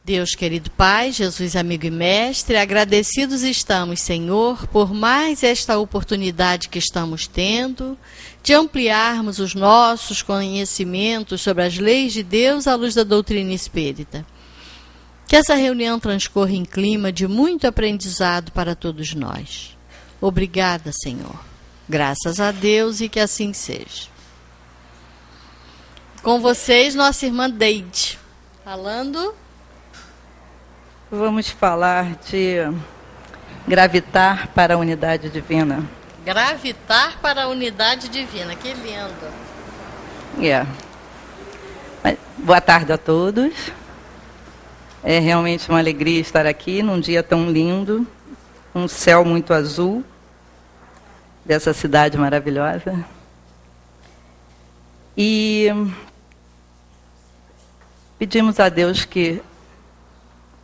Deus querido Pai, Jesus amigo e mestre, agradecidos estamos, Senhor, por mais esta oportunidade que estamos tendo de ampliarmos os nossos conhecimentos sobre as leis de Deus à luz da doutrina espírita. Que essa reunião transcorra em clima de muito aprendizado para todos nós. Obrigada, Senhor. Graças a Deus e que assim seja. Com vocês, nossa irmã Deide, falando... Vamos falar de gravitar para a unidade divina. Gravitar para a unidade divina, que lindo. Boa tarde a todos. É realmente uma alegria estar aqui num dia tão lindo, um céu muito azul, dessa cidade maravilhosa. E pedimos a Deus que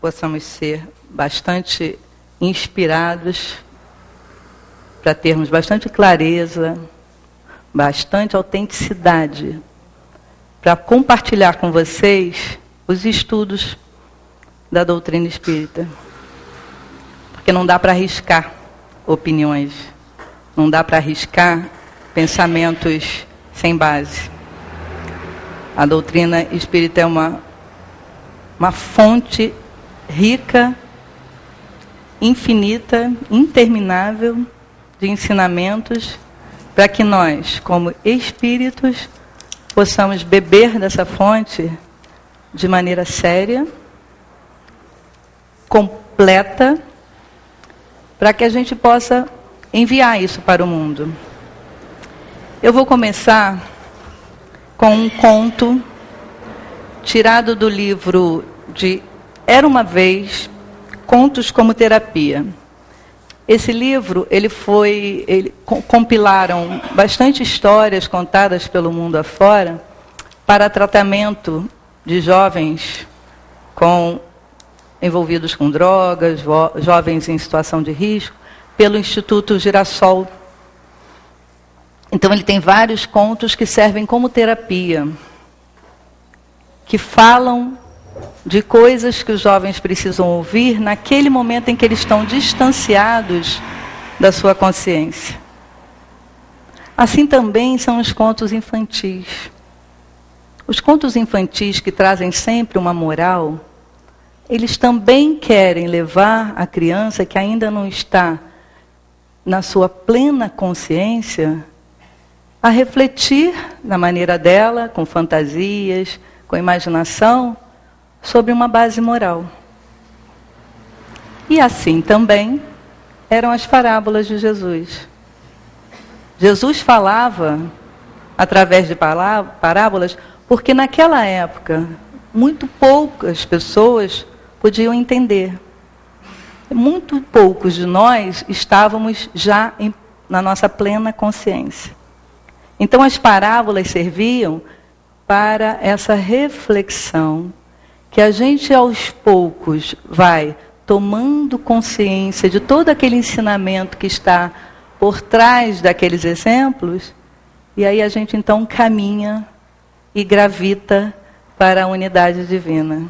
possamos ser bastante inspirados, para termos bastante clareza, bastante autenticidade, para compartilhar com vocês os estudos da doutrina espírita. Porque não dá para arriscar opiniões, não dá para arriscar pensamentos sem base. A doutrina espírita é uma fonte rica, infinita, interminável de ensinamentos para que nós, como espíritos, possamos beber dessa fonte de maneira séria, completa, para que a gente possa enviar isso para o mundo. Eu vou começar com um conto tirado do livro de Era uma Vez, Contos como Terapia. Esse livro, compilaram bastante histórias contadas pelo mundo afora para tratamento de jovens envolvidos com drogas, jovens em situação de risco, pelo Instituto Girassol. Então ele tem vários contos que servem como terapia, que falam de coisas que os jovens precisam ouvir naquele momento em que eles estão distanciados da sua consciência. Assim também são os contos infantis. Os contos infantis, que trazem sempre uma moral, eles também querem levar a criança que ainda não está na sua plena consciência a refletir na maneira dela, com fantasias, com imaginação, sobre uma base moral. E assim também eram as parábolas de Jesus. Jesus falava através de parábolas porque naquela época muito poucas pessoas podiam entender. Muito poucos de nós estávamos já na nossa plena consciência. Então as parábolas serviam para essa reflexão, que a gente aos poucos vai tomando consciência de todo aquele ensinamento que está por trás daqueles exemplos, e aí a gente então caminha e gravita para a unidade divina.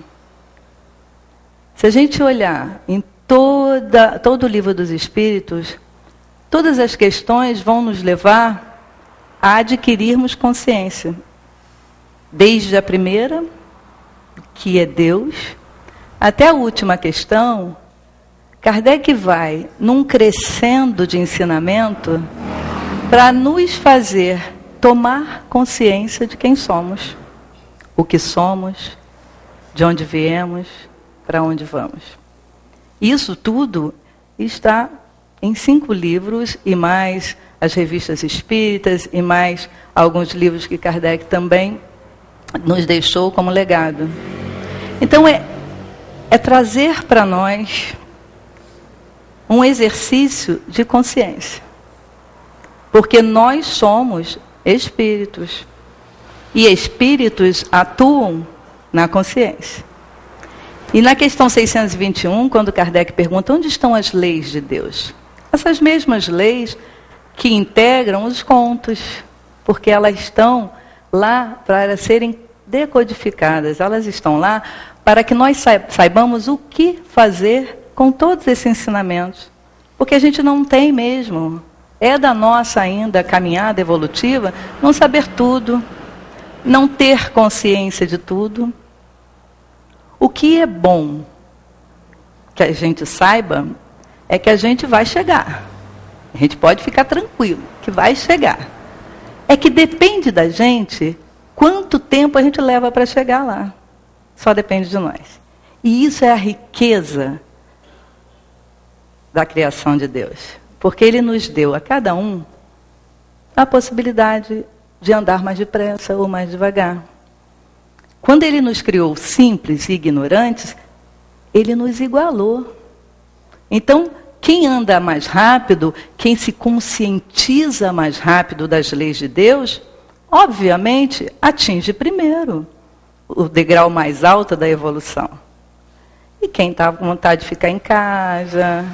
Se a gente olhar em todo o livro dos Espíritos, todas as questões vão nos levar a adquirirmos consciência. Desde a primeira, que é Deus, até a última questão, Kardec vai num crescendo de ensinamento para nos fazer tomar consciência de quem somos, o que somos, de onde viemos, para onde vamos. Isso tudo está em 5 livros e mais as revistas espíritas e mais alguns livros que Kardec também nos deixou como legado. Então é trazer para nós um exercício de consciência. Porque nós somos espíritos. E espíritos atuam na consciência. E na questão 621, quando Kardec pergunta onde estão as leis de Deus? Essas mesmas leis que integram os contos, porque elas estão lá para serem decodificadas, elas estão lá para que nós saibamos o que fazer com todos esses ensinamentos. Porque a gente não tem mesmo. É da nossa ainda caminhada evolutiva não saber tudo, não ter consciência de tudo. O que é bom que a gente saiba é que a gente vai chegar. A gente pode ficar tranquilo, que vai chegar. É que depende da gente quanto tempo a gente leva para chegar lá. Só depende de nós. E isso é a riqueza da criação de Deus. Porque Ele nos deu a cada um a possibilidade de andar mais depressa ou mais devagar. Quando Ele nos criou simples e ignorantes, Ele nos igualou. Então, quem anda mais rápido, quem se conscientiza mais rápido das leis de Deus, obviamente, atinge primeiro o degrau mais alto da evolução. E quem está com vontade de ficar em casa,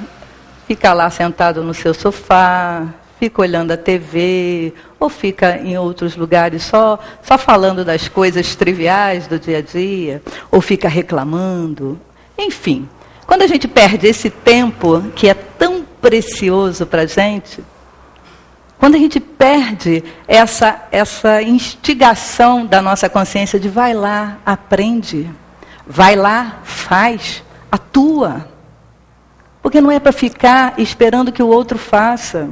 fica lá sentado no seu sofá, fica olhando a TV, ou fica em outros lugares só falando das coisas triviais do dia a dia, ou fica reclamando. Enfim, quando a gente perde esse tempo, que é tão precioso para a gente, quando a gente perde essa instigação da nossa consciência de vai lá, aprende, vai lá, faz, atua. Porque não é para ficar esperando que o outro faça.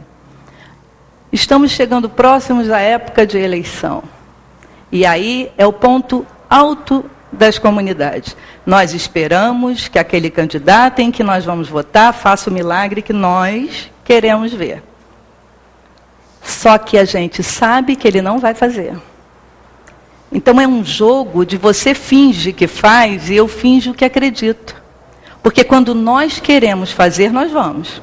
Estamos chegando próximos da época de eleição. E aí é o ponto alto das comunidades. Nós esperamos que aquele candidato em que nós vamos votar faça o milagre que nós queremos ver. Só que a gente sabe que ele não vai fazer. Então é um jogo de você finge que faz e eu finjo que acredito. Porque quando nós queremos fazer, nós vamos.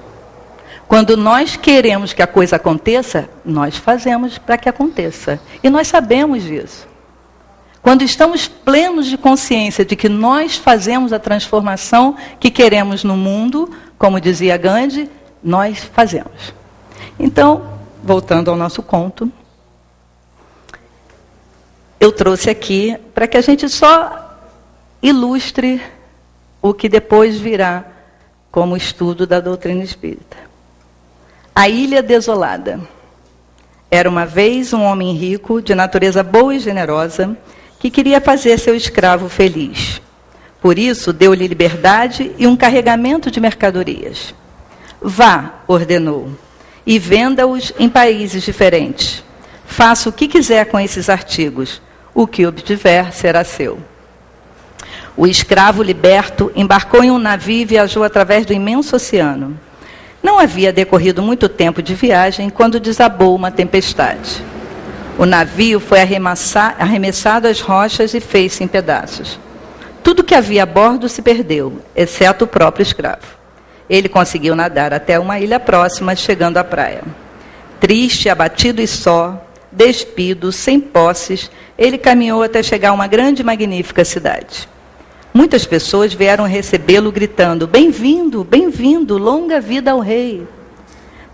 Quando nós queremos que a coisa aconteça, nós fazemos para que aconteça. E nós sabemos disso. Quando estamos plenos de consciência de que nós fazemos a transformação que queremos no mundo, como dizia Gandhi, nós fazemos. Então, voltando ao nosso conto, eu trouxe aqui para que a gente só ilustre o que depois virá como estudo da doutrina espírita. A Ilha Desolada. Era uma vez um homem rico, de natureza boa e generosa, que queria fazer seu escravo feliz. Por isso, deu-lhe liberdade e um carregamento de mercadorias. Vá, ordenou, e venda-os em países diferentes. Faça o que quiser com esses artigos. O que obtiver será seu. O escravo liberto embarcou em um navio e viajou através do imenso oceano. Não havia decorrido muito tempo de viagem quando desabou uma tempestade. O navio foi arremessado às rochas e fez-se em pedaços. Tudo que havia a bordo se perdeu, exceto o próprio escravo. Ele conseguiu nadar até uma ilha próxima, chegando à praia. Triste, abatido e só, despido, sem posses, ele caminhou até chegar a uma grande e magnífica cidade. Muitas pessoas vieram recebê-lo gritando, bem-vindo, bem-vindo, longa vida ao rei.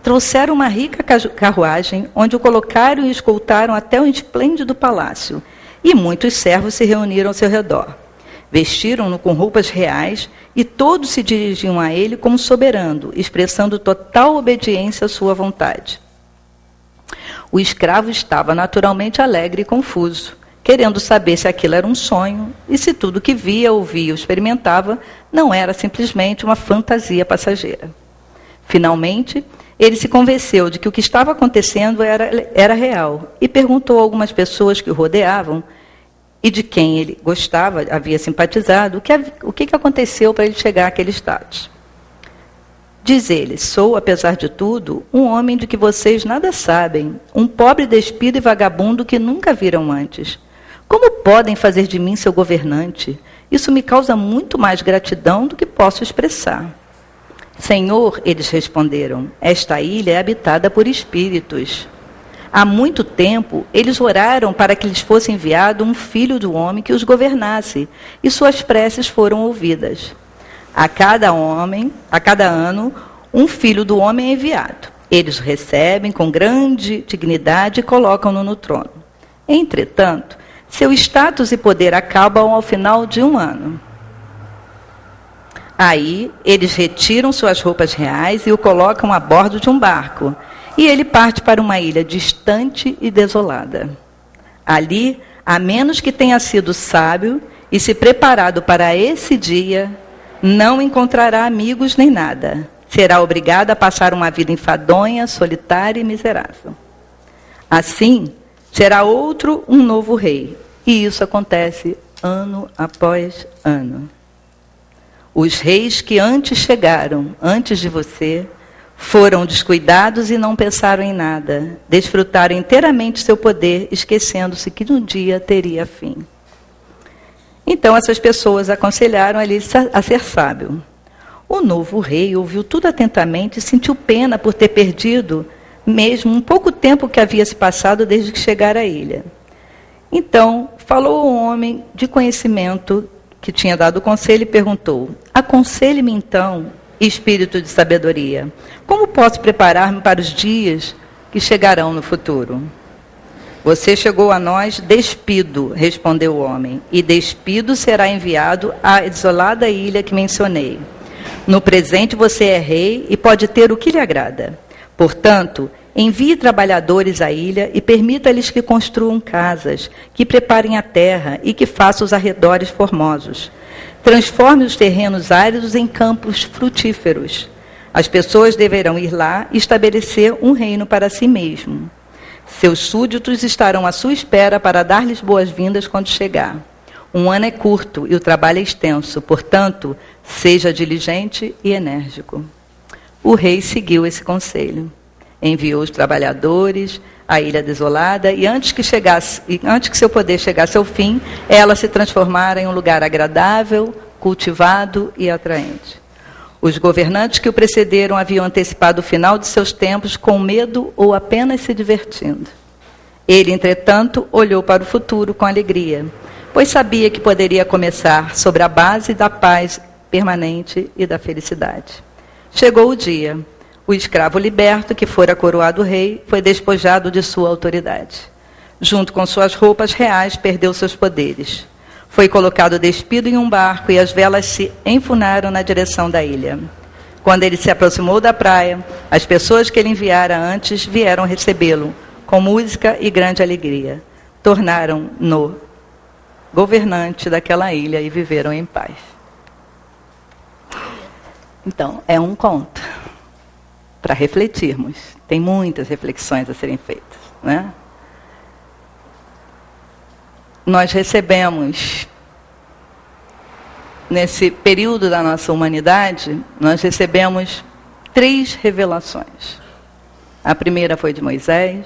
Trouxeram uma rica carruagem, onde o colocaram e escoltaram até o esplêndido palácio, e muitos servos se reuniram ao seu redor. Vestiram-no com roupas reais, e todos se dirigiam a ele como soberano, expressando total obediência à sua vontade. O escravo estava naturalmente alegre e confuso, querendo saber se aquilo era um sonho, e se tudo que via, ouvia ou experimentava não era simplesmente uma fantasia passageira. Finalmente, ele se convenceu de que o que estava acontecendo era real, e perguntou a algumas pessoas que o rodeavam, e de quem ele gostava, havia simpatizado, o que aconteceu para ele chegar àquele status. Diz ele, sou, apesar de tudo, um homem de que vocês nada sabem, um pobre despido e vagabundo que nunca viram antes. Como podem fazer de mim seu governante? Isso me causa muito mais gratidão do que posso expressar. Senhor, eles responderam, esta ilha é habitada por espíritos. Há muito tempo, eles oraram para que lhes fosse enviado um filho do homem que os governasse, e suas preces foram ouvidas. A cada ano, um filho do homem é enviado. Eles o recebem com grande dignidade e colocam-no no trono. Entretanto, seu status e poder acabam ao final de um ano. Aí, eles retiram suas roupas reais e o colocam a bordo de um barco. E ele parte para uma ilha distante e desolada. Ali, a menos que tenha sido sábio e se preparado para esse dia, não encontrará amigos nem nada. Será obrigado a passar uma vida enfadonha, solitária e miserável. Assim, será outro um novo rei. E isso acontece ano após ano. Os reis que antes chegaram, antes de você, foram descuidados e não pensaram em nada. Desfrutaram inteiramente seu poder, esquecendo-se que um dia teria fim. Então essas pessoas aconselharam ele a ser sábio. O novo rei ouviu tudo atentamente e sentiu pena por ter perdido mesmo um pouco tempo que havia se passado desde que chegara à ilha. Então falou o homem de conhecimento que tinha dado o conselho e perguntou: aconselhe-me então, espírito de sabedoria, como posso preparar-me para os dias que chegarão no futuro? Você chegou a nós despido, respondeu o homem, e despido será enviado à desolada ilha que mencionei. No presente você é rei e pode ter o que lhe agrada. Portanto, envie trabalhadores à ilha e permita-lhes que construam casas, que preparem a terra e que façam os arredores formosos. Transforme os terrenos áridos em campos frutíferos. As pessoas deverão ir lá e estabelecer um reino para si mesmo. Seus súditos estarão à sua espera para dar-lhes boas-vindas quando chegar. Um ano é curto e o trabalho é extenso, portanto, seja diligente e enérgico. O rei seguiu esse conselho. Enviou os trabalhadores à ilha desolada e antes que seu poder chegasse ao fim, ela se transformara em um lugar agradável, cultivado e atraente. Os governantes que o precederam haviam antecipado o final de seus tempos com medo ou apenas se divertindo. Ele, entretanto, olhou para o futuro com alegria, pois sabia que poderia começar sobre a base da paz permanente e da felicidade. Chegou o dia. O escravo liberto, que fora coroado rei, foi despojado de sua autoridade. Junto com suas roupas reais, perdeu seus poderes. Foi colocado despido em um barco e as velas se enfunaram na direção da ilha. Quando ele se aproximou da praia, as pessoas que ele enviara antes vieram recebê-lo, com música e grande alegria. Tornaram-no governante daquela ilha e viveram em paz. Então, é um conto para refletirmos. Tem muitas reflexões a serem feitas, né? Nós recebemos, nesse período da nossa humanidade, nós recebemos 3 revelações. A primeira foi de Moisés,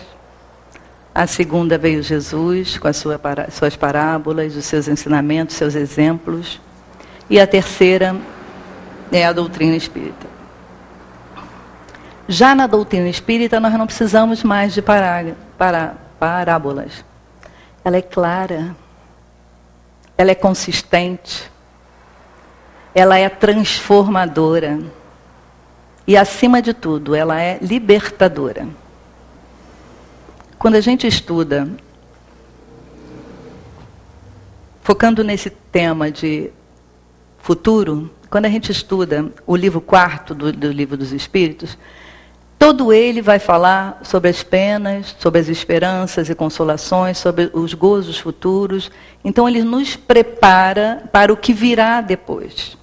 a segunda veio Jesus com as suas parábolas, os seus ensinamentos, seus exemplos, e a terceira é a doutrina espírita. Já na doutrina espírita, nós não precisamos mais de parábolas. Ela é clara, ela é consistente, ela é transformadora e, acima de tudo, ela é libertadora. Quando a gente estuda, focando nesse tema de futuro, quando a gente estuda o livro 4 do Livro dos Espíritos, todo ele vai falar sobre as penas, sobre as esperanças e consolações, sobre os gozos futuros. Então, ele nos prepara para o que virá depois.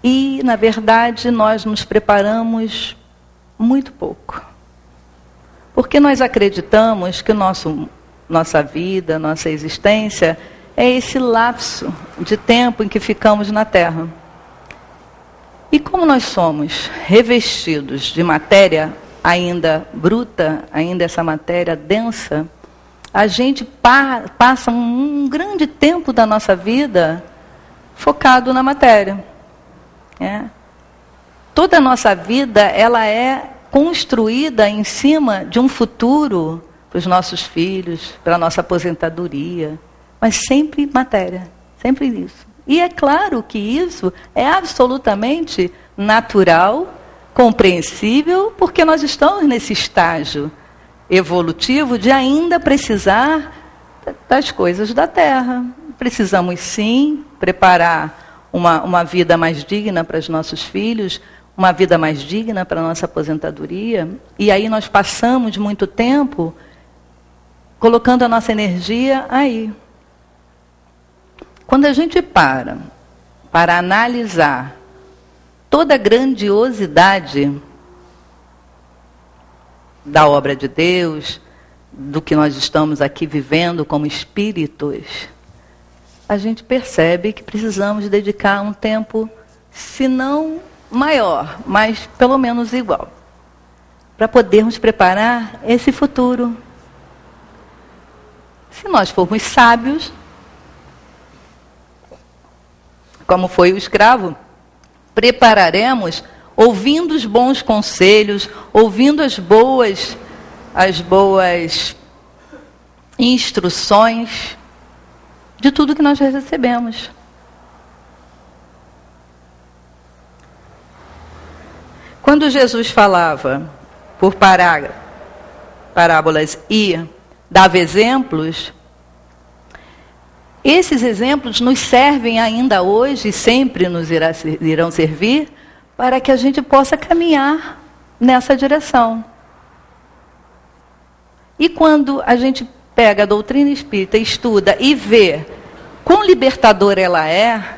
E, na verdade, nós nos preparamos muito pouco. Porque nós acreditamos que nossa vida, nossa existência, é esse lapso de tempo em que ficamos na Terra. E como nós somos revestidos de matéria ainda bruta, ainda essa matéria densa, a gente passa um grande tempo da nossa vida focado na matéria. Toda a nossa vida, ela é construída em cima de um futuro para os nossos filhos, para a nossa aposentadoria, mas sempre matéria, sempre isso. E é claro que isso é absolutamente natural, compreensível, porque nós estamos nesse estágio evolutivo de ainda precisar das coisas da Terra, precisamos sim preparar uma vida mais digna para os nossos filhos, uma vida mais digna para a nossa aposentadoria. E aí nós passamos muito tempo colocando a nossa energia aí. Quando a gente para analisar toda a grandiosidade da obra de Deus, do que nós estamos aqui vivendo como espíritos, a gente percebe que precisamos dedicar um tempo, se não maior, mas pelo menos igual, para podermos preparar esse futuro. Se nós formos sábios, como foi o escravo, prepararemos ouvindo os bons conselhos, ouvindo as boas instruções de tudo que nós recebemos. Quando Jesus falava por parábolas e dava exemplos, esses exemplos nos servem ainda hoje e sempre nos irão servir para que a gente possa caminhar nessa direção. E quando a gente pega a doutrina espírita, estuda e vê quão libertadora ela é,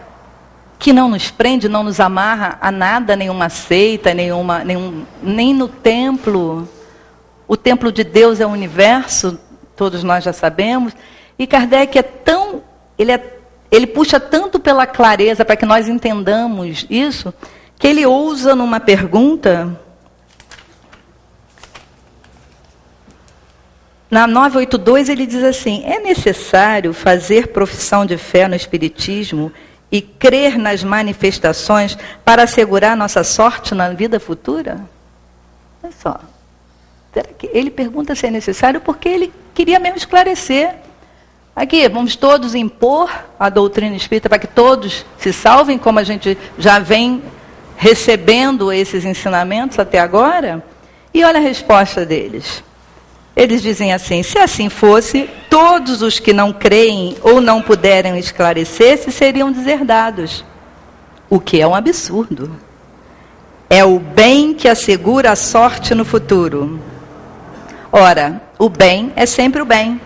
que não nos prende, não nos amarra a nada, nenhuma seita, nem no templo. O templo de Deus é o universo, todos nós já sabemos. E Kardec ele puxa tanto pela clareza para que nós entendamos isso, que ele ousa numa pergunta, na 982 ele diz assim: é necessário fazer profissão de fé no Espiritismo e crer nas manifestações para assegurar nossa sorte na vida futura? Olha só. Ele pergunta se é necessário porque ele queria mesmo esclarecer. Aqui, vamos todos impor a doutrina espírita para que todos se salvem, como a gente já vem recebendo esses ensinamentos até agora? E olha a resposta deles. Eles dizem assim: se assim fosse, todos os que não creem ou não puderem esclarecer-se seriam deserdados. O que é um absurdo. É o bem que assegura a sorte no futuro. Ora, o bem é sempre o bem,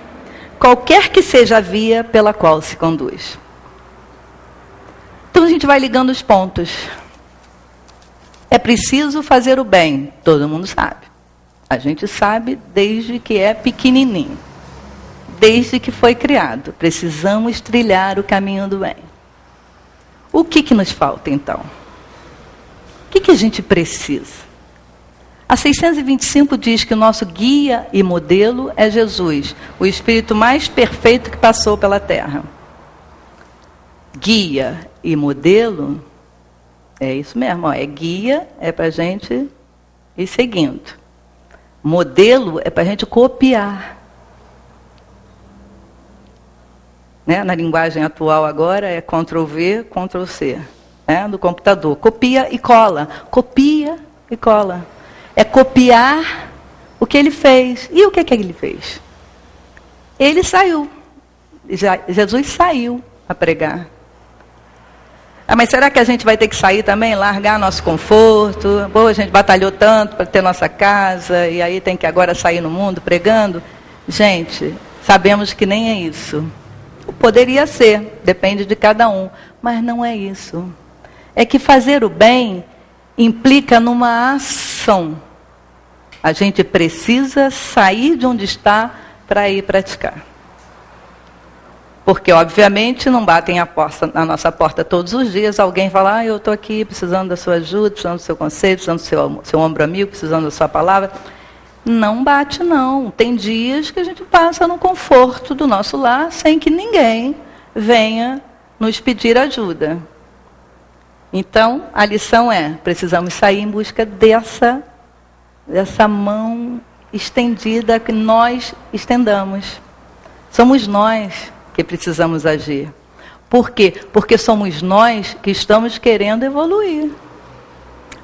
qualquer que seja a via pela qual se conduz. Então a gente vai ligando os pontos. É preciso fazer o bem, todo mundo sabe. A gente sabe desde que é pequenininho, desde que foi criado. Precisamos trilhar o caminho do bem. O que nos falta então? O que a gente precisa? A 625 diz que o nosso guia e modelo é Jesus, o Espírito mais perfeito que passou pela Terra. Guia e modelo, é isso mesmo, é guia, é para a gente ir seguindo. Modelo é para a gente copiar. Né? Na linguagem atual agora é Ctrl+V, Ctrl+C, né? Do computador. Copia e cola. Copia e cola. É copiar o que ele fez. E o que ele fez? Ele saiu. Jesus saiu a pregar. Mas será que a gente vai ter que sair também, largar nosso conforto? Pô, a gente batalhou tanto para ter nossa casa, e aí tem que agora sair no mundo pregando? Gente, sabemos que nem é isso. Poderia ser, depende de cada um, mas não é isso. É que fazer o bem implica numa ação. A gente precisa sair de onde está para ir praticar. Porque, obviamente, não batem na nossa porta todos os dias. Alguém fala: eu estou aqui precisando da sua ajuda, precisando do seu conselho, precisando do seu ombro amigo, precisando da sua palavra. Não bate, não. Tem dias que a gente passa no conforto do nosso lar sem que ninguém venha nos pedir ajuda. Então, a lição é: precisamos sair em busca dessa mão estendida que nós estendamos. Somos nós que precisamos agir. Por quê? Porque somos nós que estamos querendo evoluir.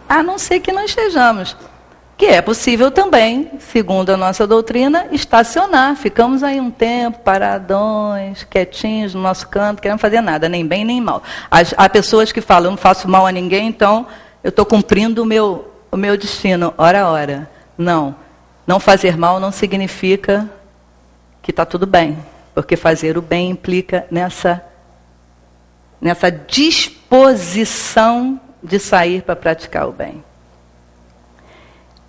A não ser que não estejamos que é possível também, segundo a nossa doutrina, estacionar. Ficamos aí um tempo, paradões, quietinhos no nosso canto, querendo fazer nada, nem bem nem mal. Há pessoas que falam, eu não faço mal a ninguém, então eu estou cumprindo o meu destino. Ora. Não fazer mal não significa que está tudo bem, porque fazer o bem implica nessa disposição de sair para praticar o bem.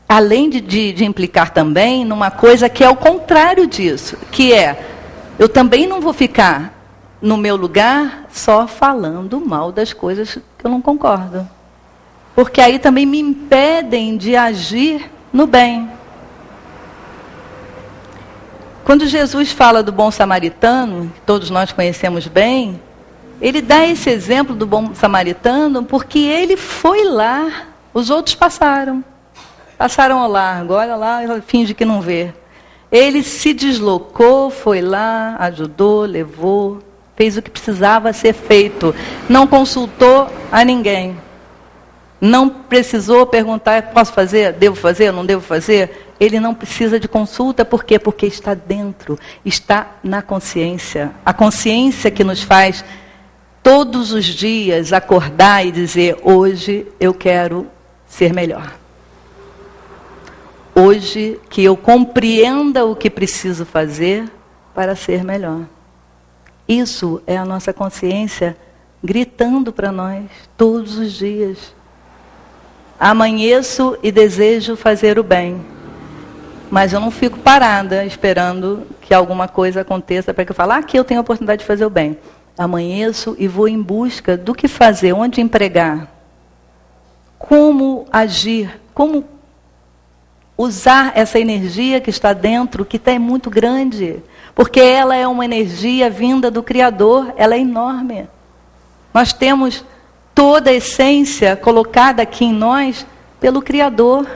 Além de implicar também numa coisa que é o contrário disso, que é, eu também não vou ficar no meu lugar só falando mal das coisas que eu não concordo. Porque aí também me impedem de agir no bem. Quando Jesus fala do bom samaritano, que todos nós conhecemos bem, ele dá esse exemplo do bom samaritano porque ele foi lá, os outros passaram ao largo, olha lá, finge que não vê. Ele se deslocou, foi lá, ajudou, levou, fez o que precisava ser feito. Não consultou a ninguém. Não precisou perguntar, posso fazer, devo fazer, não devo fazer? Ele não precisa de consulta, por quê? Porque está dentro, está na consciência. A consciência que nos faz todos os dias acordar e dizer, hoje eu quero ser melhor. Hoje que eu compreenda o que preciso fazer para ser melhor. Isso é a nossa consciência gritando para nós todos os dias. Amanheço e desejo fazer o bem. Mas eu não fico parada esperando que alguma coisa aconteça para que eu fale, aqui eu tenho a oportunidade de fazer o bem. Amanheço e vou em busca do que fazer, onde empregar. Como agir, como usar essa energia que está dentro, que é muito grande. Porque ela é uma energia vinda do Criador, ela é enorme. Nós temos toda a essência colocada aqui em nós pelo Criador,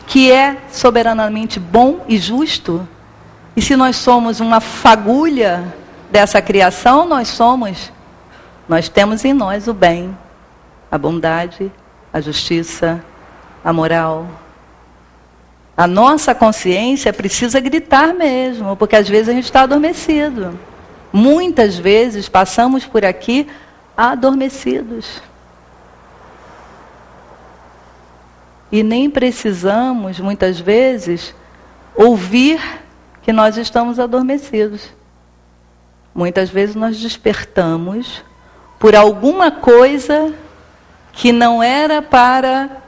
que é soberanamente bom e justo. E se nós somos uma fagulha dessa criação, nós temos em nós o bem, a bondade, a justiça, a moral. A nossa consciência precisa gritar mesmo, porque às vezes a gente está adormecido. Muitas vezes passamos por aqui adormecidos. E nem precisamos, muitas vezes, ouvir que nós estamos adormecidos. Muitas vezes nós despertamos por alguma coisa que não era para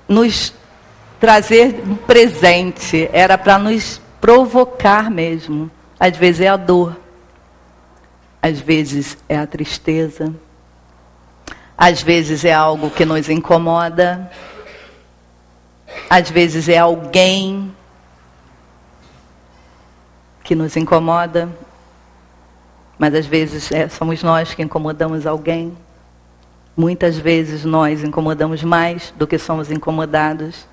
nos trazer um presente, era para nos provocar mesmo. Às vezes é a dor, às vezes é a tristeza, às vezes é algo que nos incomoda, às vezes é alguém que nos incomoda, mas às vezes somos nós que incomodamos alguém. Muitas vezes nós incomodamos mais do que somos incomodados,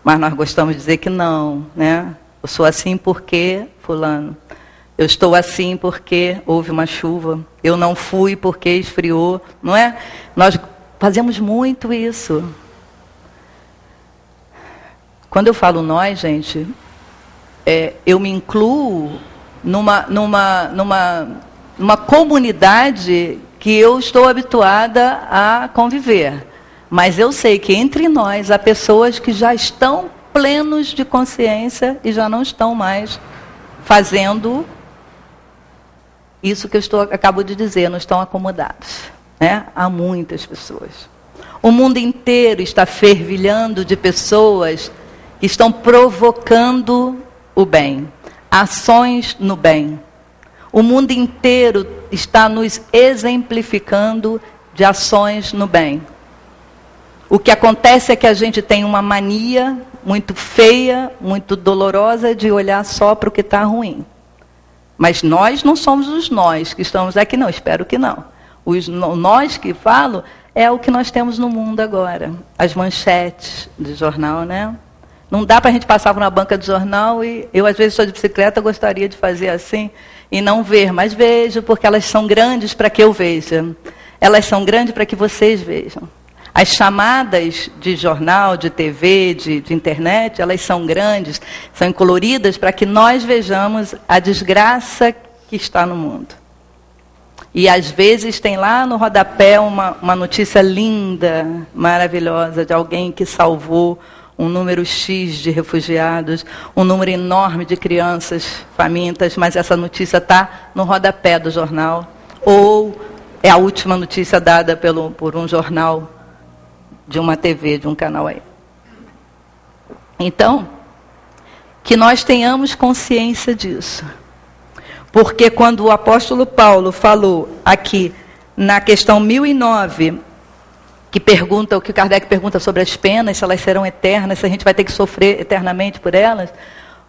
mas nós gostamos de dizer que não, né? Eu sou assim porque fulano. Eu estou assim porque houve uma chuva. Eu não fui porque esfriou, não é? Nós fazemos muito isso. Quando eu falo nós, gente, eu me incluo numa comunidade que eu estou habituada a conviver. Mas eu sei que entre nós há pessoas que já estão plenos de consciência e já não estão mais fazendo isso que acabo de dizer, não estão acomodados. Né? Há muitas pessoas. O mundo inteiro está fervilhando de pessoas que estão provocando o bem, ações no bem. O mundo inteiro está nos exemplificando de ações no bem. O que acontece é que a gente tem uma mania muito feia, muito dolorosa, de olhar só para o que está ruim. Mas nós não somos os nós que estamos aqui, não, espero que não. Os nós que falo é o que nós temos no mundo agora. As manchetes de jornal, né? Não dá para a gente passar por uma banca de jornal e eu, às vezes, estou de bicicleta, gostaria de fazer assim e não ver, mas vejo porque elas são grandes para que eu veja. Elas são grandes para que vocês vejam. As chamadas de jornal, de TV, de internet, elas são grandes, são coloridas para que nós vejamos a desgraça que está no mundo. E às vezes tem lá no rodapé uma notícia linda, maravilhosa, de alguém que salvou um número X de refugiados, um número enorme de crianças famintas, mas essa notícia está no rodapé do jornal. Ou é a última notícia dada por um jornal de uma TV, de um canal aí. Então, que nós tenhamos consciência disso. Porque quando o apóstolo Paulo falou aqui, na questão 1009, que pergunta, o que Kardec pergunta sobre as penas, se elas serão eternas, se a gente vai ter que sofrer eternamente por elas,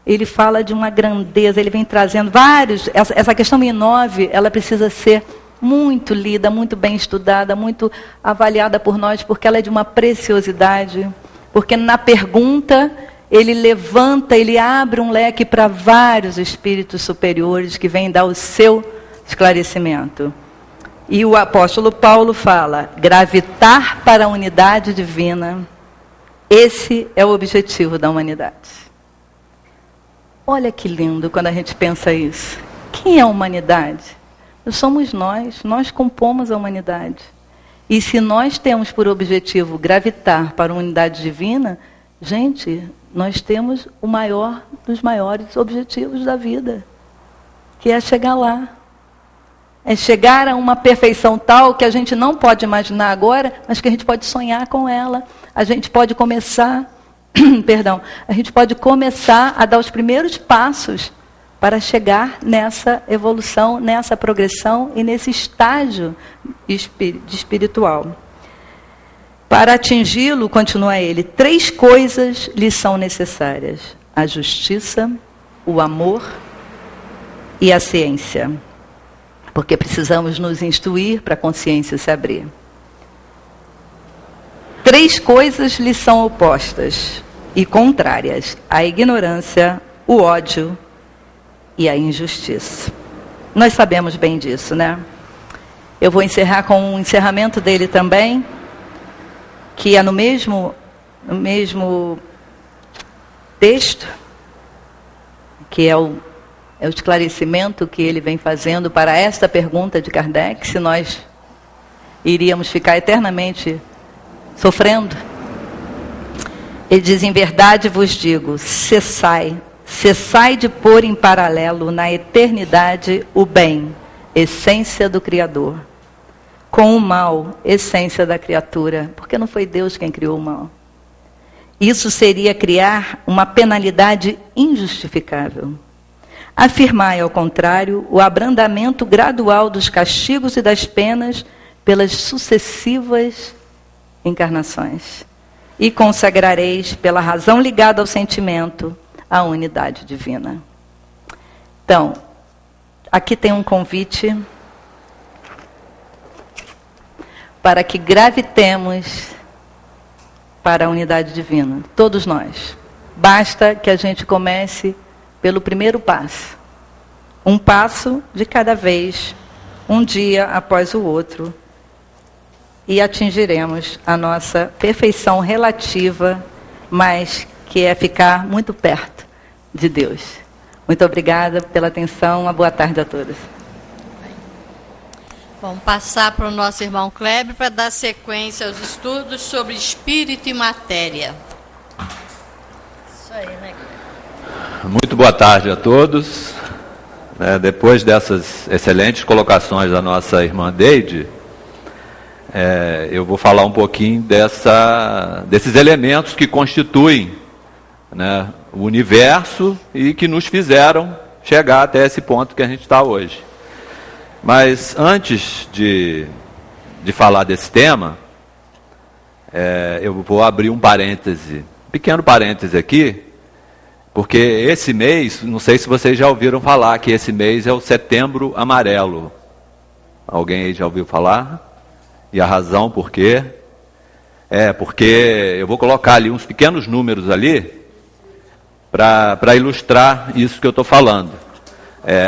ele fala de uma grandeza, ele vem trazendo vários. Essa questão 1009, ela precisa ser muito lida, muito bem estudada, muito avaliada por nós, porque ela é de uma preciosidade. Porque na pergunta, ele levanta, ele abre um leque para vários espíritos superiores que vêm dar o seu esclarecimento. E o apóstolo Paulo fala, gravitar para a unidade divina, esse é o objetivo da humanidade. Olha que lindo quando a gente pensa isso. Quem é a humanidade? Somos nós compomos a humanidade. E se nós temos por objetivo gravitar para a unidade divina, gente, nós temos o maior dos maiores objetivos da vida, que é chegar lá. É chegar a uma perfeição tal que a gente não pode imaginar agora, mas que a gente pode sonhar com ela. A gente pode começar, a gente pode começar a dar os primeiros passos para chegar nessa evolução, nessa progressão e nesse estágio espiritual. Para atingi-lo, continua ele, 3 coisas lhe são necessárias: a justiça, o amor e a ciência. Porque precisamos nos instruir para a consciência se abrir. 3 coisas lhe são opostas e contrárias: a ignorância, o ódio e a injustiça. Nós sabemos bem disso, né? Eu vou encerrar com um encerramento dele também, que é no mesmo texto, que é o esclarecimento que ele vem fazendo para esta pergunta de Kardec, se nós iríamos ficar eternamente sofrendo. Ele diz, em verdade vos digo, cessai de pôr em paralelo na eternidade o bem, essência do Criador, com o mal, essência da criatura, porque não foi Deus quem criou o mal. Isso seria criar uma penalidade injustificável. Afirmai, ao contrário, o abrandamento gradual dos castigos e das penas pelas sucessivas encarnações. E consagrareis, pela razão ligada ao sentimento, a unidade divina. Então, aqui tem um convite para que gravitemos para a unidade divina, todos nós. Basta que a gente comece pelo primeiro passo. Um passo de cada vez, um dia após o outro, e atingiremos a nossa perfeição relativa, mas que é ficar muito perto de Deus. Muito obrigada pela atenção, uma boa tarde a todos. Vamos passar para o nosso irmão Kleber para dar sequência aos estudos sobre espírito e matéria. Isso aí, né, Kleber? Muito boa tarde a todos. Depois dessas excelentes colocações da nossa irmã Deide, eu vou falar um pouquinho desses elementos que constituem, né, o universo e que nos fizeram chegar até esse ponto que a gente está hoje. Mas antes de falar desse tema, eu vou abrir um pequeno parêntese aqui, porque esse mês, não sei se vocês já ouviram falar, que esse mês é o Setembro Amarelo. Alguém aí já ouviu falar? E a razão por quê? Porque eu vou colocar ali uns pequenos números ali, para ilustrar isso que eu estou falando.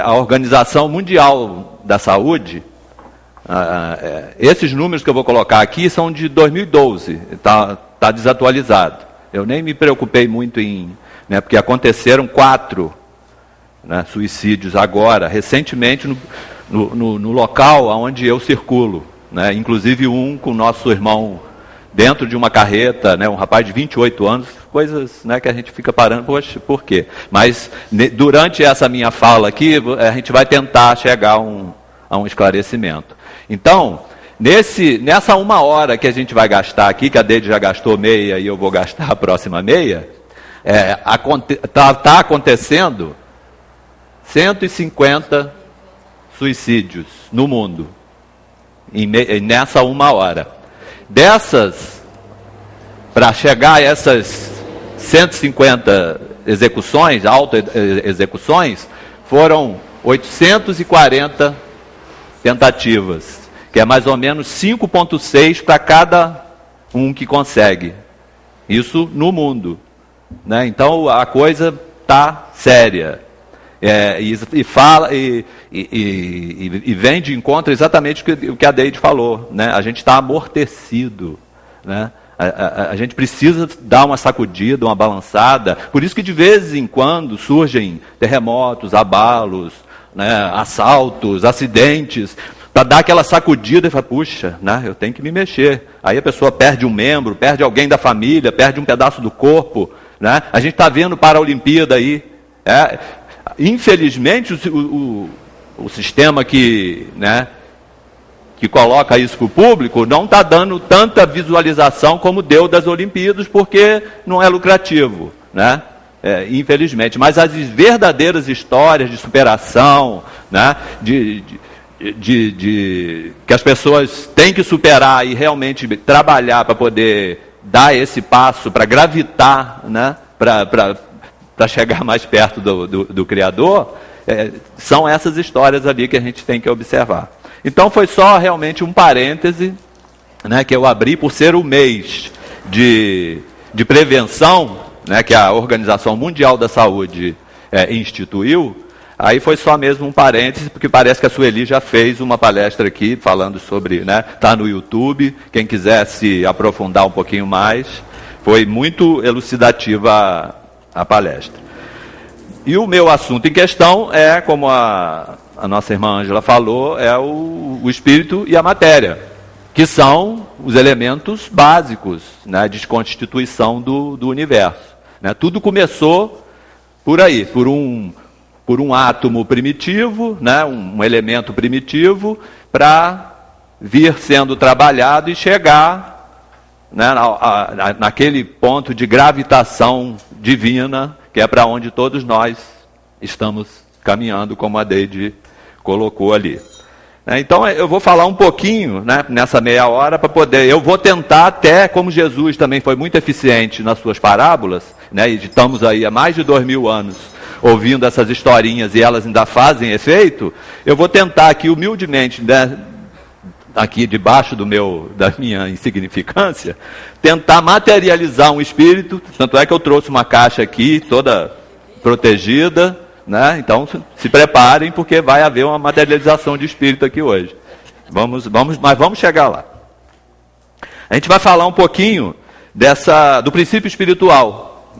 A Organização Mundial da Saúde Esses números que eu vou colocar aqui são de 2012, está desatualizado. Eu nem me preocupei muito porque aconteceram 4 suicídios agora, recentemente, no local onde eu circulo. Inclusive um com o nosso irmão dentro de uma carreta, um rapaz de 28 anos, coisas que a gente fica parando, poxa, por quê? Mas durante essa minha fala aqui, a gente vai tentar chegar a um esclarecimento. Então, nessa 1 hora que a gente vai gastar aqui, que a Deide já gastou meia e eu vou gastar a próxima meia, está acontecendo 150 suicídios no mundo, nessa 1 hora. Dessas, para chegar a essas 150 execuções, auto-execuções, foram 840 tentativas, que é mais ou menos 5,6 para cada um que consegue. Isso no mundo. Então a coisa está séria. E vem de encontro exatamente o que a Deide falou. A gente está amortecido. A gente precisa dar uma sacudida, uma balançada. Por isso que de vez em quando surgem terremotos, abalos, assaltos, acidentes, para dar aquela sacudida e falar, puxa, eu tenho que me mexer. Aí a pessoa perde um membro, perde alguém da família, perde um pedaço do corpo. A gente está vendo para a Olimpíada aí. Infelizmente, o sistema que coloca isso para o público não está dando tanta visualização como deu das Olimpíadas, porque não é lucrativo, infelizmente. Mas as verdadeiras histórias de superação, que as pessoas têm que superar e realmente trabalhar para poder dar esse passo, para gravitar, para chegar mais perto do Criador, são essas histórias ali que a gente tem que observar. Então foi só realmente um parêntese que eu abri por ser o mês de prevenção, que a Organização Mundial da Saúde instituiu. Aí foi só mesmo um parêntese, porque parece que a Sueli já fez uma palestra aqui falando sobre, está no YouTube, quem quiser se aprofundar um pouquinho mais, foi muito elucidativa a palestra. E o meu assunto em questão é, como a nossa irmã Ângela falou, é o espírito e a matéria, que são os elementos básicos de constituição do universo. Tudo começou por aí, por um átomo primitivo, um elemento primitivo, para vir sendo trabalhado e chegar naquele ponto de gravitação divina, que é para onde todos nós estamos caminhando, como a Deide colocou ali. Então eu vou falar um pouquinho nessa meia hora, para poder, eu vou tentar até, como Jesus também foi muito eficiente nas suas parábolas, e estamos aí há mais de 2000 anos ouvindo essas historinhas e elas ainda fazem efeito, eu vou tentar aqui humildemente, aqui debaixo da minha insignificância, tentar materializar um espírito. Tanto é que eu trouxe uma caixa aqui, toda protegida, então se preparem, porque vai haver uma materialização de espírito aqui hoje. Mas vamos chegar lá. A gente vai falar um pouquinho do princípio espiritual,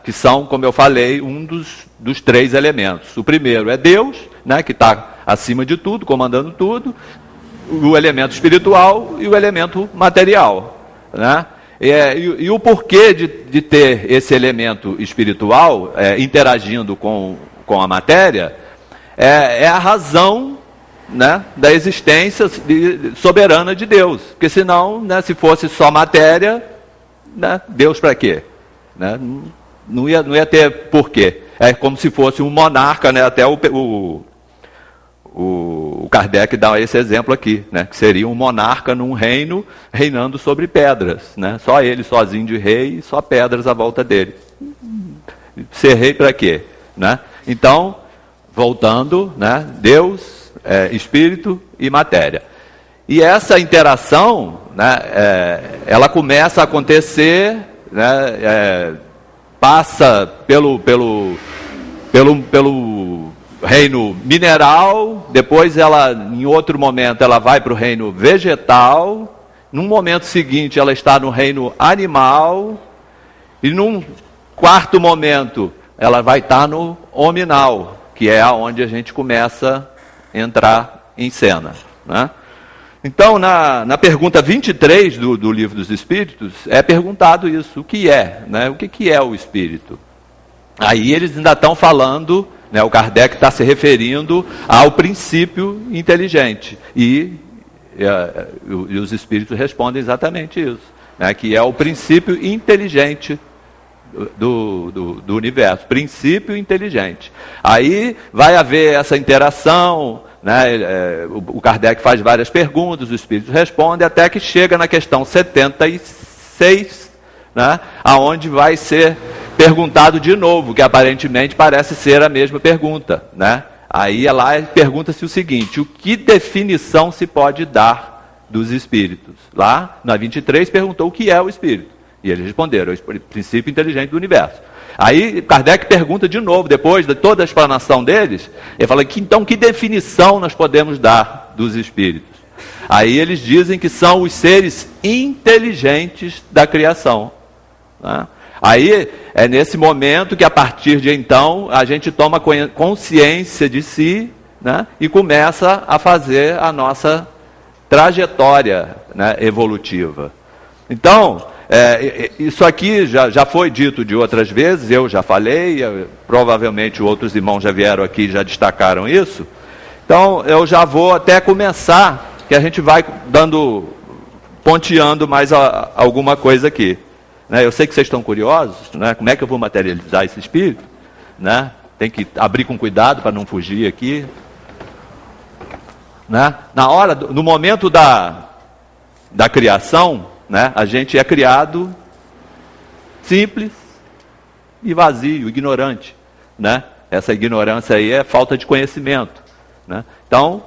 que são, como eu falei, um dos 3 elementos. O primeiro é Deus, que está acima de tudo, comandando tudo, o elemento espiritual e o elemento material. E o porquê de ter esse elemento espiritual interagindo com a matéria é a razão da existência soberana de Deus. Porque senão, se fosse só matéria, Deus para quê? Não ia ter porquê. É como se fosse um monarca, até o Kardec dá esse exemplo aqui, que seria um monarca num reino, reinando sobre pedras, só ele sozinho de rei e só pedras à volta dele. Ser rei para quê? Então, voltando, Deus, espírito e matéria. E essa interação, ela começa a acontecer, passa pelo reino mineral, depois ela, em outro momento, ela vai para o reino vegetal, num momento seguinte ela está no reino animal, e num quarto momento ela vai estar no hominal, que é onde a gente começa a entrar em cena, né? Então, na pergunta 23 do Livro dos Espíritos, é perguntado isso, o que é, né? O que é o Espírito? Aí eles ainda estão falando, né, o Kardec está se referindo ao princípio inteligente, e os Espíritos respondem exatamente isso, né, que é o princípio inteligente do universo, princípio inteligente. Aí vai haver essa interação, né, o Kardec faz várias perguntas, os Espíritos respondem, até que chega na questão 76, né, aonde vai ser perguntado de novo, que aparentemente parece ser a mesma pergunta, né? Aí lá pergunta-se o seguinte: o que definição se pode dar dos espíritos? Lá na 23 perguntou o que é o espírito, e eles responderam: é o princípio inteligente do universo. Aí Kardec pergunta de novo, depois de toda a explanação deles, ele fala: então que definição nós podemos dar dos espíritos? Aí eles dizem que são os seres inteligentes da criação, né? Aí é nesse momento que, a partir de então, a gente toma consciência de si, né, e começa a fazer a nossa trajetória, né, evolutiva. Então, isso aqui já foi dito de outras vezes, eu já falei, provavelmente outros irmãos já vieram aqui e já destacaram isso. Então, eu já vou até começar, que a gente vai ponteando mais alguma coisa aqui. Eu sei que vocês estão curiosos, né? Como é que eu vou materializar esse espírito, né? Tem que abrir com cuidado para não fugir aqui, né? No momento da criação, né, a gente é criado simples e vazio, ignorante, né? Essa ignorância aí é falta de conhecimento, né? Então,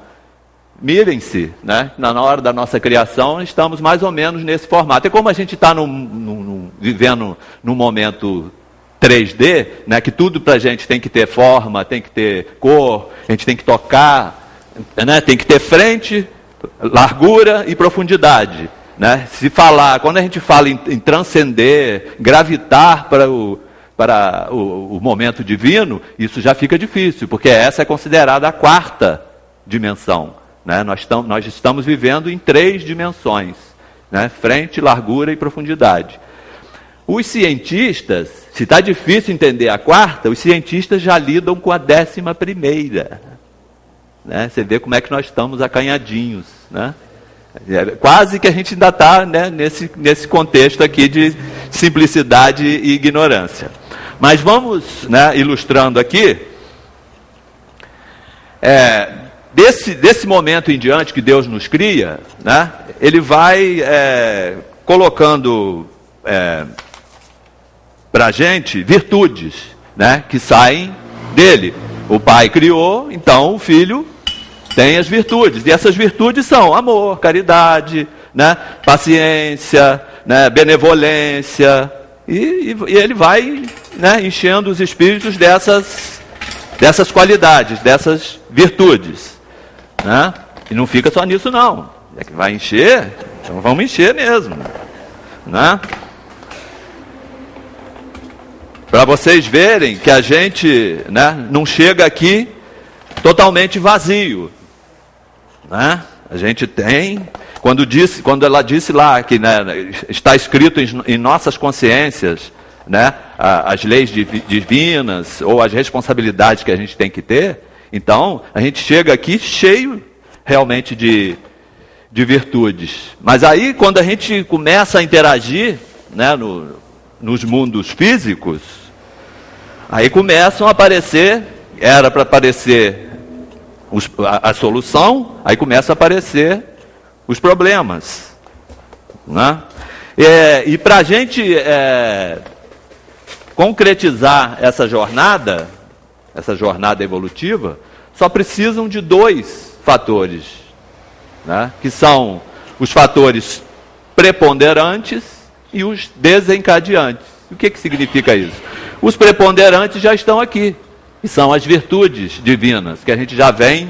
mirem-se, né? Na hora da nossa criação, estamos mais ou menos nesse formato. É como a gente está vivendo num momento 3D, né? Que tudo para a gente tem que ter forma, tem que ter cor, a gente tem que tocar, né? Tem que ter frente, largura e profundidade, né? Quando a gente fala em transcender, gravitar para o momento divino, isso já fica difícil, porque essa é considerada a quarta dimensão. Né? Nós estamos vivendo em 3 dimensões, né? Frente, largura e profundidade. Os cientistas, se está difícil entender a quarta, os cientistas já lidam com a 11ª. Né? Você vê como é que nós estamos acanhadinhos, né? Quase que a gente ainda está, né, nesse contexto aqui de simplicidade e ignorância. Mas vamos, né, ilustrando aqui. Desse momento em diante que Deus nos cria, né, Ele vai colocando para a gente virtudes, né, que saem dele. O Pai criou, então o Filho tem as virtudes. E essas virtudes são amor, caridade, né, paciência, né, benevolência. E Ele vai, né, enchendo os espíritos dessas qualidades, dessas virtudes, né? E não fica só nisso não, é que vai encher, então vamos encher mesmo, né? Para vocês verem que a gente, né, não chega aqui totalmente vazio, né? A gente tem, quando ela disse lá que, né, está escrito em nossas consciências, né, as leis divinas ou as responsabilidades que a gente tem que ter, então a gente chega aqui cheio realmente de virtudes. Mas aí quando a gente começa a interagir, né, nos mundos físicos, aí começam a aparecer, era para aparecer a solução, aí começa a aparecer os problemas, né? E para a gente concretizar essa jornada evolutiva, só precisam de 2 fatores, né? Que são os fatores preponderantes e os desencadeantes. O que significa isso? Os preponderantes já estão aqui, que são as virtudes divinas, que a gente já vem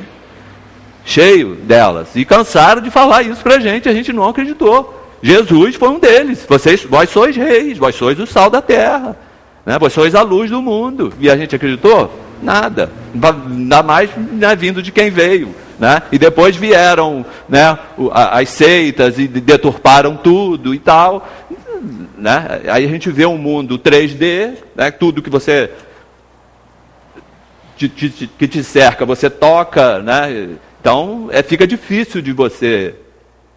cheio delas. E cansaram de falar isso para a gente não acreditou. Jesus foi um deles. Vós sois reis, vós sois o sal da terra, né? Vós sois a luz do mundo. E a gente acreditou? Nada. Ainda mais, né, vindo de quem veio, né? E depois vieram, né, as seitas e deturparam tudo e tal, né? Aí a gente vê um mundo 3D, né? Tudo que você que te cerca, você toca, né? Então fica difícil de você,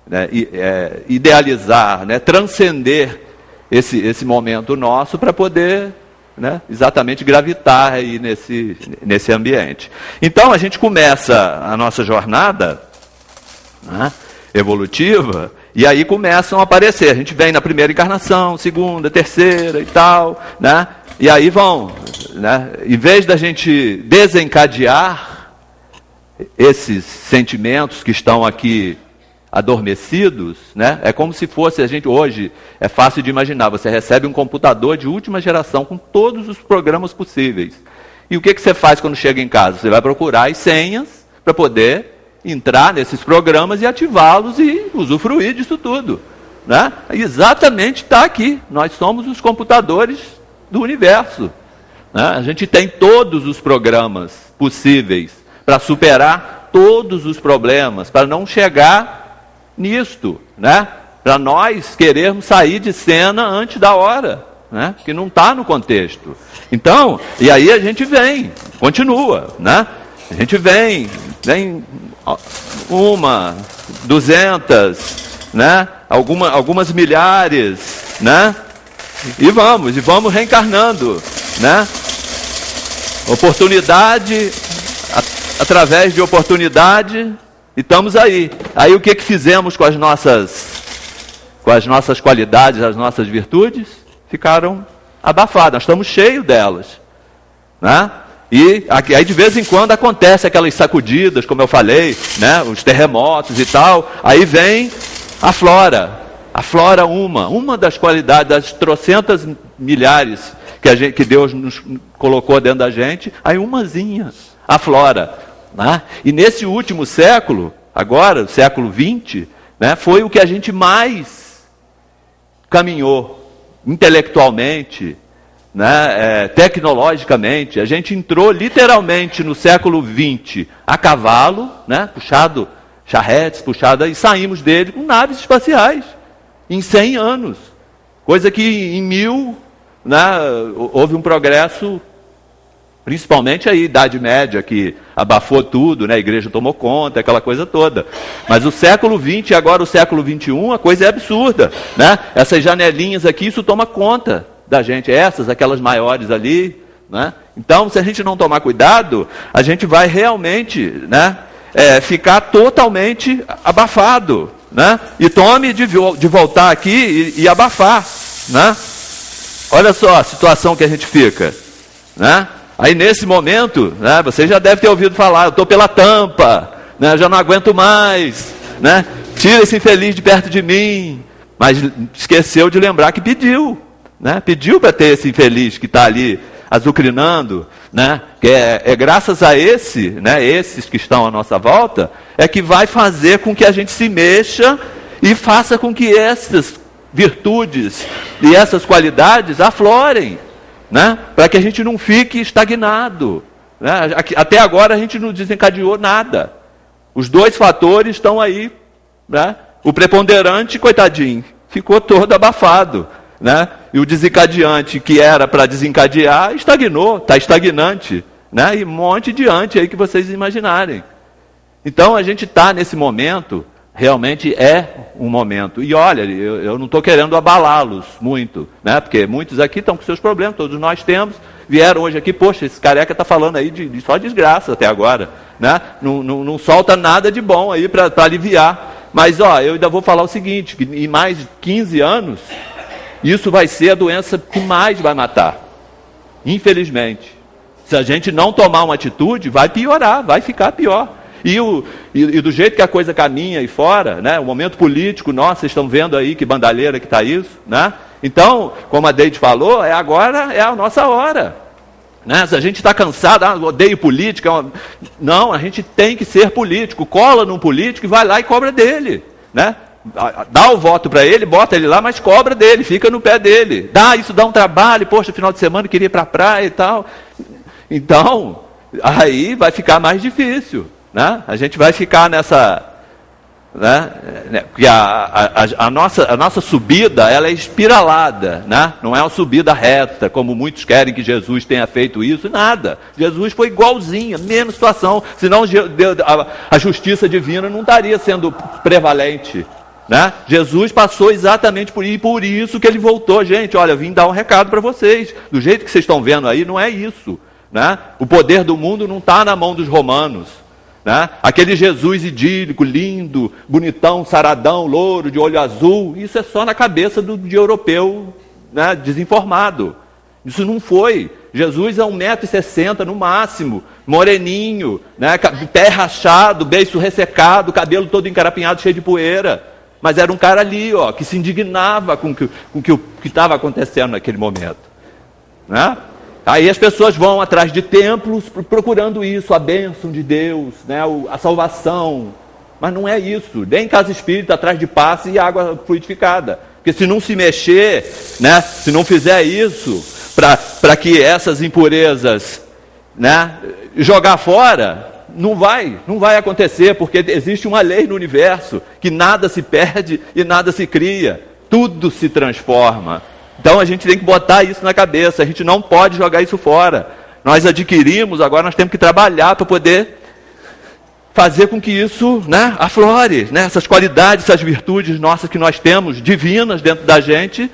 né, idealizar, né, transcender esse momento nosso para poder, né, exatamente gravitar aí nesse ambiente. Então a gente começa a nossa jornada, né, evolutiva, e aí começam a aparecer. A gente vem na primeira encarnação, segunda, terceira e tal, né? E aí vão, né? Em vez da gente desencadear esses sentimentos que estão aqui adormecidos, né? É como se fosse, a gente hoje, é fácil de imaginar, você recebe um computador de última geração com todos os programas possíveis. E o que você faz quando chega em casa? Você vai procurar as senhas para poder entrar nesses programas e ativá-los e usufruir disso tudo, né? Exatamente está aqui. Nós somos os computadores do universo, né? A gente tem todos os programas possíveis para superar todos os problemas, para não chegar nisto, né? Para nós querermos sair de cena antes da hora, né? Que não está no contexto. Então, e aí a gente vem, continua, né? A gente vem 1, 200, né? Algumas milhares, né? E vamos reencarnando, né? Oportunidade através de oportunidade, e estamos aí. Aí o que fizemos com as nossas qualidades, as nossas virtudes? Ficaram abafadas. Nós estamos cheios delas, né? E aí de vez em quando acontece aquelas sacudidas, como eu falei, né? Os terremotos e tal. Aí vem a flora. A flora, uma das qualidades, das trocentas milhares que Deus nos colocou dentro da gente, aí umazinha, a flora, né? E nesse último século, agora, o século XX, né, foi o que a gente mais caminhou intelectualmente, né, tecnologicamente. A gente entrou literalmente no século XX a cavalo, né, puxado, charretes, e saímos dele com naves espaciais, em 100 anos. Coisa que em 1000, né, houve um progresso, principalmente a Idade Média, que abafou tudo, né, a igreja tomou conta, aquela coisa toda. Mas o século XX e agora o século XXI, a coisa é absurda, né? Essas janelinhas aqui, isso toma conta da gente, aquelas maiores ali, né? Então, se a gente não tomar cuidado, a gente vai realmente, né, ficar totalmente abafado, né? E tome de voltar aqui e abafar, né? Olha só a situação que a gente fica, né? Aí nesse momento, né, você já deve ter ouvido falar, eu estou pela tampa, né, eu já não aguento mais, né? Tira esse infeliz de perto de mim. Mas esqueceu de lembrar que pediu, né? Pediu para ter esse infeliz que está ali azucrinando, né? Que é graças a esses que estão à nossa volta, é que vai fazer com que a gente se mexa e faça com que essas virtudes e essas qualidades aflorem, né? Para que a gente não fique estagnado, né? Até agora a gente não desencadeou nada. Os dois fatores estão aí, né? O preponderante, coitadinho, ficou todo abafado, né? E o desencadeante, que era para desencadear, estagnou, está estagnante, né? E um monte de ante aí que vocês imaginarem. Então a gente está nesse momento, realmente é um momento. E olha, eu não estou querendo abalá-los muito, né? Porque muitos aqui estão com seus problemas, todos nós temos, vieram hoje aqui, poxa, esse careca está falando aí de só desgraça até agora, né? Não solta nada de bom aí para aliviar. Mas ó, eu ainda vou falar o seguinte, que em mais de 15 anos, isso vai ser a doença que mais vai matar, infelizmente. Se a gente não tomar uma atitude, vai piorar, vai ficar pior. E do jeito que a coisa caminha aí fora, né, o momento político, nossa, vocês estão vendo aí que bandalheira que está isso, né? Então, como a Deide falou, agora é a nossa hora. Né? Se a gente está cansado, odeio política. Não, a gente tem que ser político. Cola num político e vai lá e cobra dele. Né? Dá o voto para ele, bota ele lá, mas cobra dele, fica no pé dele. Isso dá um trabalho, poxa, final de semana eu queria ir para a praia e tal. Então, aí vai ficar mais difícil. Né? A gente vai ficar nessa... Né? Porque a nossa subida, ela é espiralada, né? Não é uma subida reta, como muitos querem que Jesus tenha feito isso, nada. Jesus foi igualzinho, mesma situação, senão a justiça divina não estaria sendo prevalente. Né? Jesus passou exatamente por isso, e por isso que ele voltou. Gente, olha, vim dar um recado para vocês, do jeito que vocês estão vendo aí, não é isso. Né? O poder do mundo não está na mão dos romanos. Né? Aquele Jesus idílico, lindo, bonitão, saradão, louro, de olho azul, isso é só na cabeça de europeu, né, desinformado. Isso não foi. Jesus é 1,60 m no máximo, moreninho, né, pé rachado, beiço ressecado, cabelo todo encarapinhado, cheio de poeira. Mas era um cara ali, ó, que se indignava com o que estava acontecendo naquele momento. Né? Aí as pessoas vão atrás de templos procurando isso, a bênção de Deus, né, a salvação. Mas não é isso. Nem casa espírita atrás de passe e água fluidificada. Porque se não se mexer, né, se não fizer isso, para que essas impurezas, né, jogar fora, não vai acontecer, porque existe uma lei no universo, que nada se perde e nada se cria. Tudo se transforma. Então a gente tem que botar isso na cabeça, a gente não pode jogar isso fora. Nós adquirimos, agora nós temos que trabalhar para poder fazer com que isso, né, aflore, né, essas qualidades, essas virtudes nossas que nós temos, divinas dentro da gente,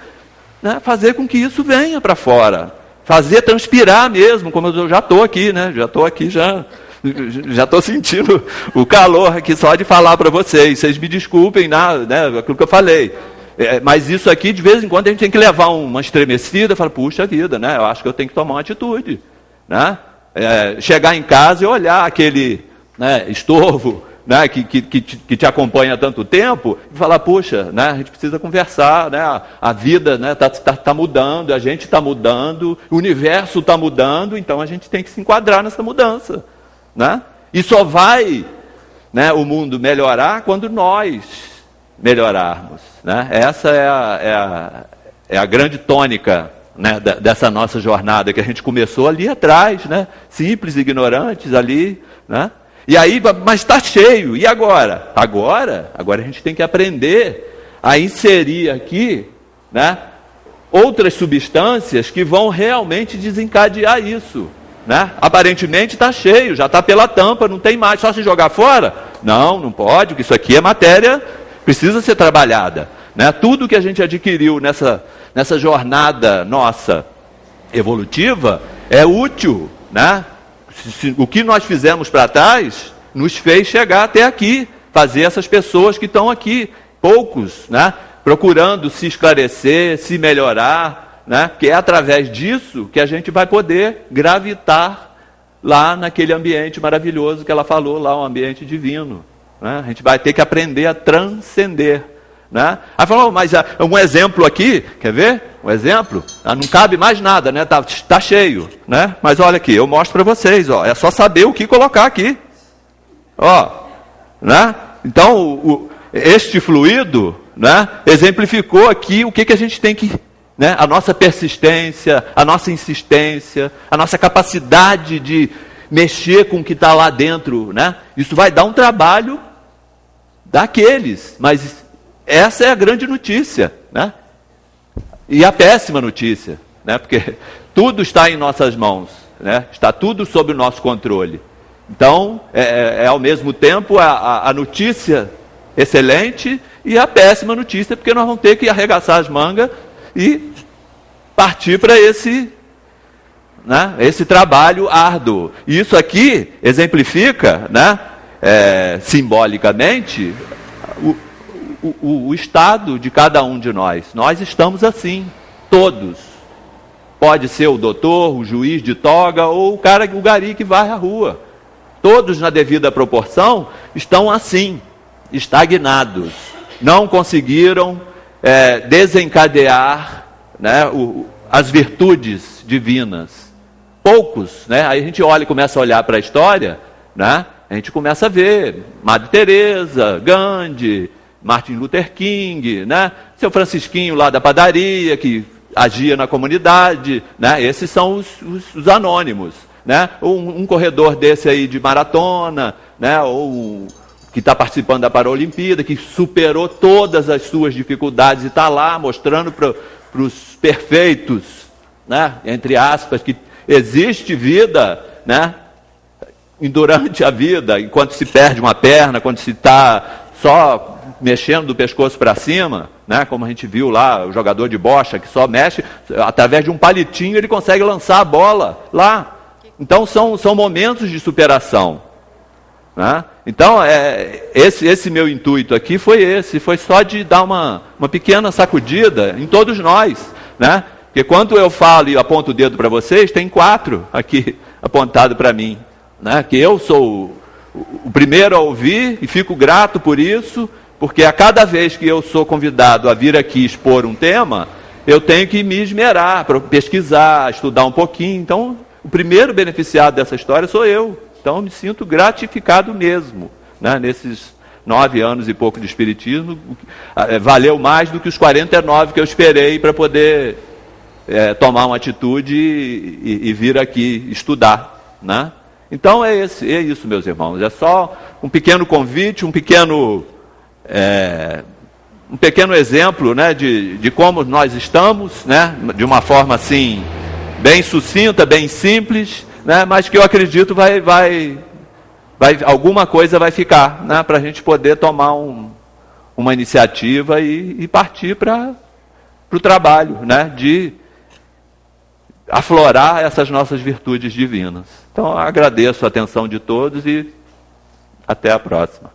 né, fazer com que isso venha para fora. Fazer transpirar mesmo, como eu já estou aqui, né, já estou sentindo o calor aqui só de falar para vocês. Vocês me desculpem, né, aquilo que eu falei. Mas isso aqui, de vez em quando, a gente tem que levar uma estremecida e falar, puxa vida, né? Eu acho que eu tenho que tomar uma atitude. Né? Chegar em casa e olhar aquele, né, estorvo, né, que te acompanha há tanto tempo, e falar, puxa, né, a gente precisa conversar, né? A vida, né, tá mudando, a gente está mudando, o universo está mudando, então a gente tem que se enquadrar nessa mudança. Né? E só vai, né, o mundo melhorar quando nós melhorarmos. Né? Essa é a grande tônica, né, dessa nossa jornada, que a gente começou ali atrás, né? Simples, ignorantes ali. Né? E aí, mas está cheio, e agora? Agora a gente tem que aprender a inserir aqui, né, outras substâncias que vão realmente desencadear isso. Né? Aparentemente está cheio, já está pela tampa, não tem mais, só se jogar fora? Não pode, porque isso aqui é matéria, precisa ser trabalhada. Né? Tudo que a gente adquiriu nessa jornada nossa evolutiva é útil. Né? O que nós fizemos para trás nos fez chegar até aqui, fazer essas pessoas que estão aqui, poucos, né, procurando se esclarecer, se melhorar, né, que é através disso que a gente vai poder gravitar lá naquele ambiente maravilhoso que ela falou, lá um ambiente divino. Né? A gente vai ter que aprender a transcender. Né? Aí falou, mas um exemplo aqui, quer ver? Um exemplo? Não cabe mais nada, né? Tá cheio. Né? Mas olha aqui, eu mostro para vocês, ó, é só saber o que colocar aqui. Ó, né? Então, este fluido, né, exemplificou aqui o que a gente tem que... Né, a nossa persistência, a nossa insistência, a nossa capacidade de mexer com o que está lá dentro. Né? Isso vai dar um trabalho daqueles, mas essa é a grande notícia. Né? E a péssima notícia, né? Porque tudo está em nossas mãos, né? Está tudo sob o nosso controle. Então, é ao mesmo tempo a notícia excelente e a péssima notícia, porque nós vamos ter que arregaçar as mangas e partir para esse trabalho árduo. E isso aqui exemplifica, né, simbolicamente, o estado de cada um de nós. Nós estamos assim, todos. Pode ser o doutor, o juiz de toga ou o gari que varre a rua. Todos, na devida proporção, estão assim, estagnados. Não conseguiram desencadear, né, as virtudes divinas. poucos, né? Aí a gente olha e começa a olhar para a história, né? A gente começa a ver Madre Teresa, Gandhi, Martin Luther King, né? Seu Francisquinho lá da padaria, que agia na comunidade, né? Esses são os anônimos, né? Um corredor desse aí de maratona, né? Ou que está participando da Paralimpíada, que superou todas as suas dificuldades e está lá mostrando para os perfeitos, né? Entre aspas, que existe vida, né? E durante a vida, enquanto se perde uma perna, quando se está só mexendo do pescoço para cima, né? Como a gente viu lá, o jogador de bocha que só mexe, através de um palitinho ele consegue lançar a bola lá. Então são momentos de superação, né? Então esse meu intuito aqui foi só de dar uma pequena sacudida em todos nós, né? Porque quando eu falo e aponto o dedo para vocês, tem 4 aqui apontado para mim, né? Que eu sou o primeiro a ouvir e fico grato por isso, porque a cada vez que eu sou convidado a vir aqui expor um tema, eu tenho que me esmerar para pesquisar, estudar um pouquinho. Então, o primeiro beneficiado dessa história sou eu. Então, eu me sinto gratificado mesmo, né? Nesses 9 anos e pouco de espiritismo, valeu mais do que os 49 que eu esperei para poder tomar uma atitude e vir aqui estudar, né? Então, é isso, meus irmãos. É só um pequeno convite, um pequeno exemplo, né, de como nós estamos, né, de uma forma assim bem sucinta, bem simples, né, mas que eu acredito alguma coisa vai ficar, né, para a gente poder tomar uma iniciativa e partir para o trabalho, né, de aflorar essas nossas virtudes divinas. Então, agradeço a atenção de todos e até a próxima.